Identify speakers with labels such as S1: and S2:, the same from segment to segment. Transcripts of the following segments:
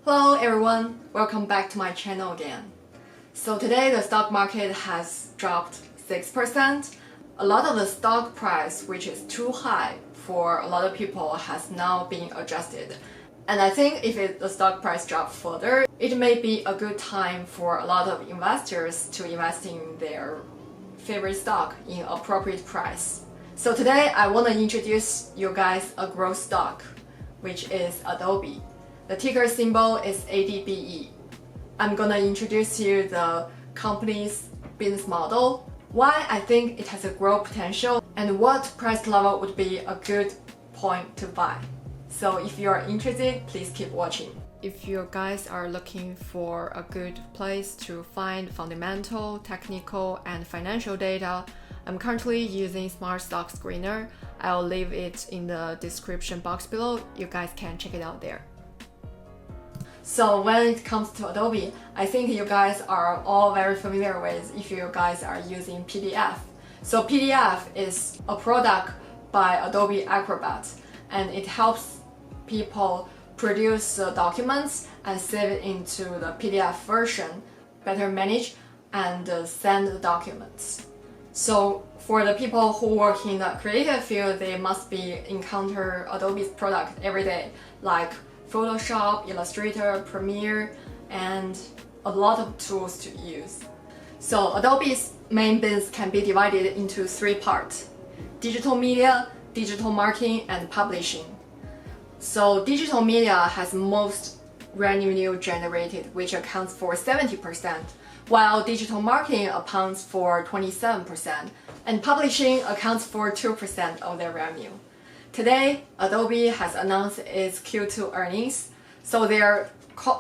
S1: Hello everyone, welcome back to my channel again. So today the stock market has dropped 6%. A lot of the stock price, which is too high for a lot of people, has now been adjusted. And I think if the stock price drops further, it may be a good time for a lot of investors to invest in their favorite stock in appropriate price. So today I want to introduce you guys a growth stock, which is Adobe. The ticker symbol is ADBE. I'm gonna introduce you the company's business model, why I think it has a growth potential, and what price level would be a good point to buy. So if you are interested, please keep watching. If you guys are looking for a good place to find fundamental, technical, and financial data, I'm currently using Smart Stock Screener. I'll leave it in the description box below. You guys can check it out there. So when it comes to Adobe, I think you guys are all very familiar with if you guys are using PDF. So PDF is a product by Adobe Acrobat, and it helps people produce documents and save it into the PDF version, better manage and send the documents. So for the people who work in the creative field, they must be encounter Adobe's product every day, like Photoshop, Illustrator, Premiere, and a lot of tools to use. So Adobe's main business can be divided into three parts: digital media, digital marketing, and publishing. So digital media has most revenue generated, which accounts for 70%, while digital marketing accounts for 27%, and publishing accounts for 2% of their revenue. Today, Adobe has announced its Q2 earnings, so their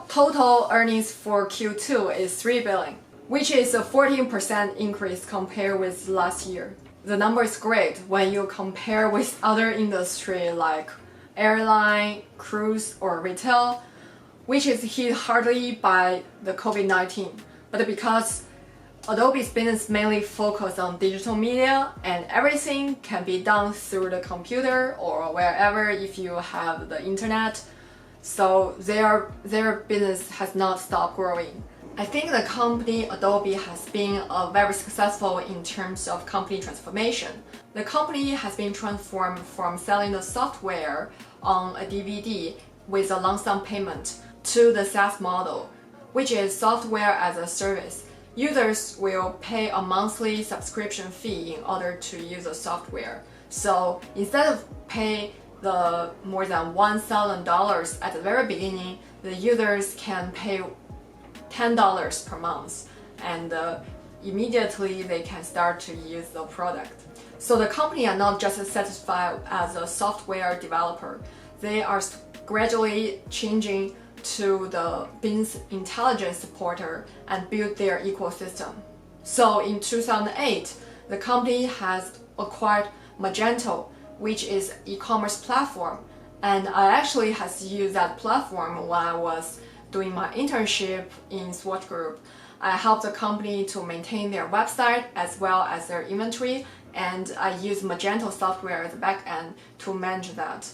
S1: total earnings for Q2 is $3 billion, which is a 14% increase compared with last year. The number is great when you compare with other industries like airline, cruise, or retail, which is hit hardly by the COVID-19. But because Adobe's business mainly focused on digital media and everything can be done through the computer or wherever if you have the internet, so their business has not stopped growing. I think the company Adobe has been very successful in terms of company transformation. The company has been transformed from selling the software on a DVD with a lump sum payment to the SaaS model, which is software as a service. Users will pay a monthly subscription fee in order to use the software. So instead of pay the more than $1,000 at the very beginning, the users can pay $10 per month, and immediately they can start to use the product. So the company are not just satisfied as a software developer, they are gradually changing to the business intelligence supporter and build their ecosystem. So in 2008, the company has acquired Magento, which is an e-commerce platform, and I actually has used that platform when I was doing my internship in Swatch Group. I helped the company to maintain their website as well as their inventory, and I use Magento software as a backend to manage that.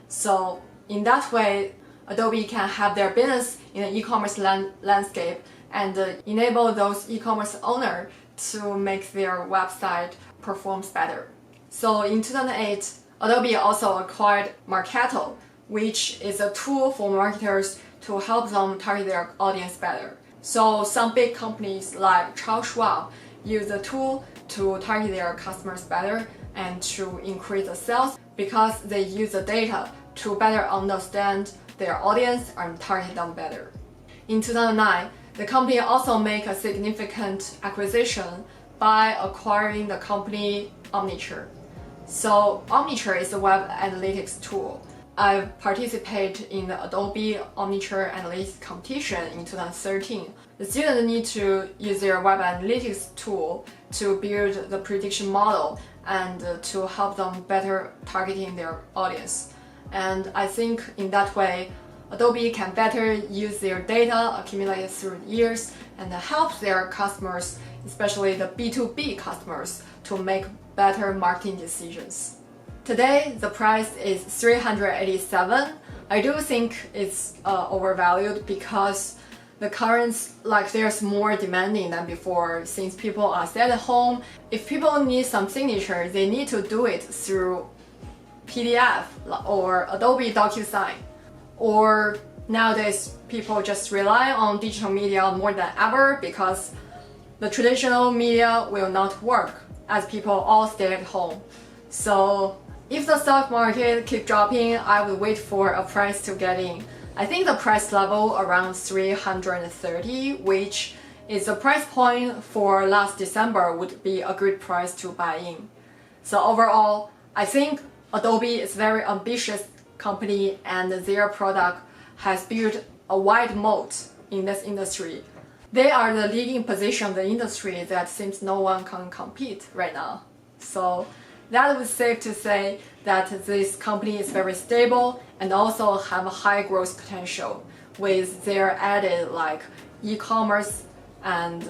S1: So in that way, Adobe can have their business in an e-commerce landscape and enable those e-commerce owners to make their website perform better. So in 2008, Adobe also acquired Marketo, which is a tool for marketers to help them target their audience better. So some big companies like Charles Schwab use the tool to target their customers better and to increase the sales because they use the data to better understand their audience and target them better. In 2009, the company also made a significant acquisition by acquiring the company Omniture. So Omniture is a web analytics tool. I participated in the Adobe Omniture Analytics competition in 2013. The students need to use their web analytics tool to build the prediction model and to help them better targeting their audience. And I think in that way, Adobe can better use their data accumulated through years and help their customers, especially the B2B customers, to make better marketing decisions. Today, the price is $387. I do think it's overvalued because the current, there's more demanding than before since people are stay at home. If people need some signature, they need to do it through PDF or Adobe DocuSign. Or nowadays, people just rely on digital media more than ever because the traditional media will not work as people all stay at home. So if the stock market keep dropping, I would wait for a price to get in. I think the price level around 330, which is the price point for last December, would be a good price to buy in. So overall, I think Adobe is a very ambitious company and their product has built a wide moat in this industry. They are the leading position in the industry that seems no one can compete right now. So that would safe to say that this company is very stable and also have a high growth potential with their added e-commerce and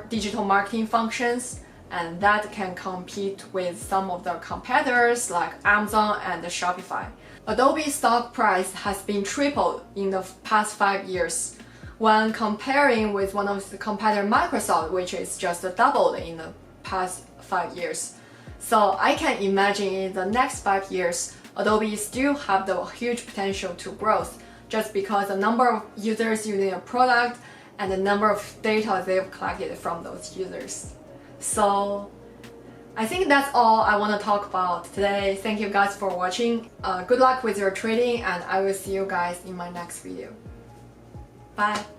S1: digital marketing functions, and that can compete with some of their competitors like Amazon and Shopify. Adobe stock price has been tripled in the past 5 years when comparing with one of the competitor Microsoft, which is just doubled in the past 5 years. So I can imagine in the next 5 years, Adobe still have the huge potential to growth just because the number of users using a product and the number of data they've collected from those users. So I think that's all I want to talk about today. Thank you guys for watching. Good luck with your trading and I will see you guys in my next video. Bye!